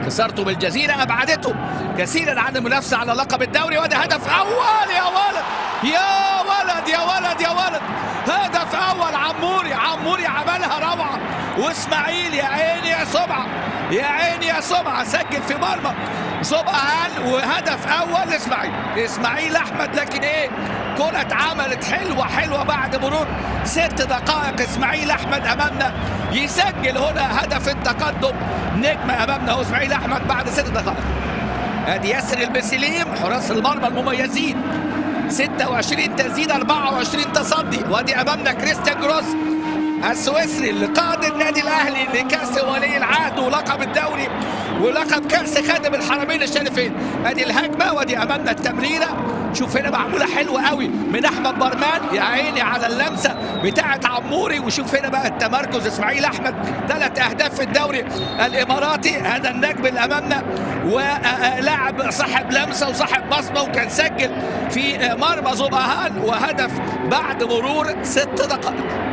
خسارته بالجزيرة أبعدته كثيرا عن المنافسة على لقب الدوري، وده هدف أول. يا ولد يا ولد يا ولد يا ولد، هدف أول. عموري عملها روعة، وإسماعيل يا عيني يا سبعة، يا عيني يا سبعة، سجل في مرمى سبعة وهدف أول لإسماعيل أحمد. لكن إيه، كرة اتعملت حلوة بعد مرور 6 دقائق. إسماعيل أحمد أمامنا يسجل هنا هدف التقدم، نجم أمامنا هو إسماعيل أحمد بعد 6 دقائق. ادي ياسر المسليم حراس المرمى المميزين، 26 تسديد 24 تصدي. وادي امامنا كريستيان جروس السويسري اللي قاد النادي الاهلي لكاس ولي العهد ولقب الدوري ولقب كاس خادم الحرمين الشريفين. ادي الهجمه، وادي امامنا التمريره، شوف هنا معموله حلوه قوي من احمد برمان، يا عيني على اللمسه بتاعه عموري. وشوف هنا بقى التمركز، اسماعيل احمد 3 اهداف في الدوري الاماراتي، هذا النجم اللي امامنا ولاعب صاحب لمسه وصاحب بصمه، وكان سجل في مرمى زبهان وهدف بعد مرور 6 دقائق.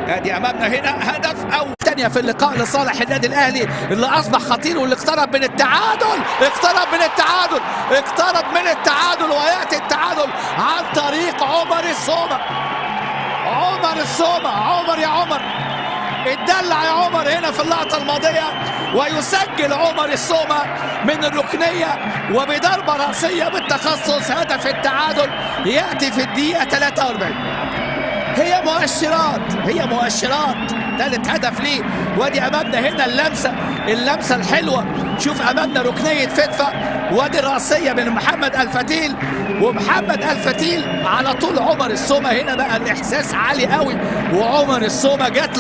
ادي امامنا هنا هدف او ثانيه في اللقاء لصالح النادي الاهلي اللي اصبح خطير، واللي اقترب من التعادل، اقترب من التعادل وياتي التعادل عن طريق عمر السومه. عمر يا عمر، اتدلع يا عمر هنا في اللقطه الماضيه، ويسجل عمر السومه من الركنيه وبضربه راسيه بالتخصص. هدف التعادل ياتي في الدقيقه 43. هي مؤشرات ثالث هدف ليه. وادي امامنا هنا اللمسه الحلوه، شوف امامنا ركنيه فتفه، وادي الراسيه من محمد الفتيل، ومحمد الفتيل على طول عمر السومه. هنا بقى الاحساس عالي قوي، وعمر السومه جات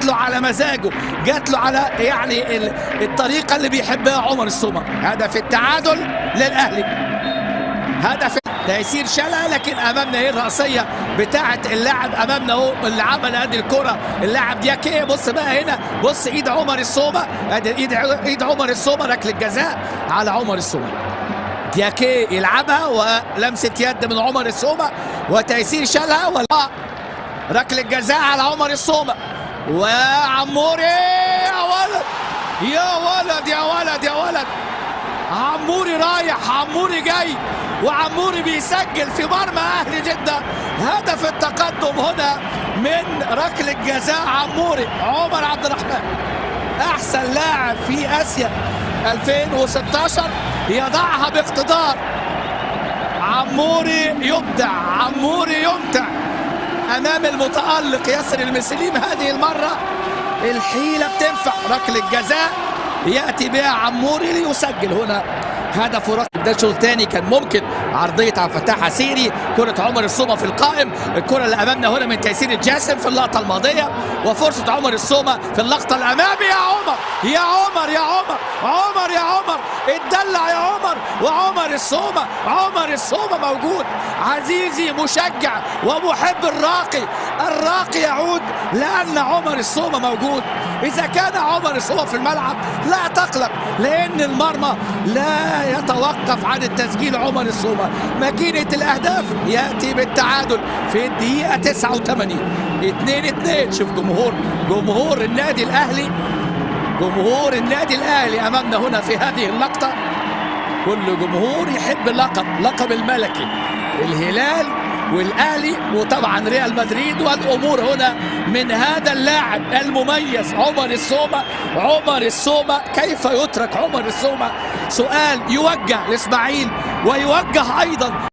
له على مزاجه، جات له على يعني الطريقه اللي بيحبها عمر السومه. هدف التعادل للاهلي، هدف تيسير شالها. لكن امامنا ايه الراسيه بتاعه اللاعب امامنا اهو اللي عمل ادي الكره، اللاعب دياكيه. بص بقى هنا، بص ايد عمر السومه، ادي ايد عمر السومه، ركله جزاء على عمر السومه. دياكيه يلعبها ولمسه يد من عمر السومه وتيسير شالها، ركله جزاء على عمر السومه. وعموري يا ولد، عموري رايح، عموري جاي، وعموري بيسجل في مرمى اهلي جده. هدف التقدم هنا من ركله جزاء عموري. عمر عبد الرحمن احسن لاعب في اسيا 2016 يضعها باقتدار. عموري يمتع امام المتالق ياسر المسليم. هذه المره الحيله بتنفع، ركله جزاء ياتي بها عموري ليسجل هنا هدف رقم. ده شوط ثاني، كان ممكن عرضيه عبد الفتاح عسيري، كره عمر السومه في القائم، الكره اللي امامنا هنا من تيسير الجاسم في اللقطه الماضيه، وفرصه عمر السومه في اللقطه الاماميه. يا عمر اتدلع يا عمر، وعمر السومه موجود. عزيزي مشجع ومحب الراقي يعود لان عمر السومه موجود. اذا كان عمر السومه في الملعب لا تقلق، لان المرمى لا يتوقف عن التسجيل. عمر السومه ماكينه الاهداف ياتي بالتعادل في الدقيقه 89. 2-2. شوف جمهور النادي الاهلي امامنا هنا في هذه اللقطه. كل جمهور يحب لقب الملكي، الهلال والاهلي وطبعا ريال مدريد. والامور هنا من هذا اللاعب المميز عمر السومه. كيف يترك عمر السومه؟ سؤال يوجه لاسماعيل ويوجه ايضا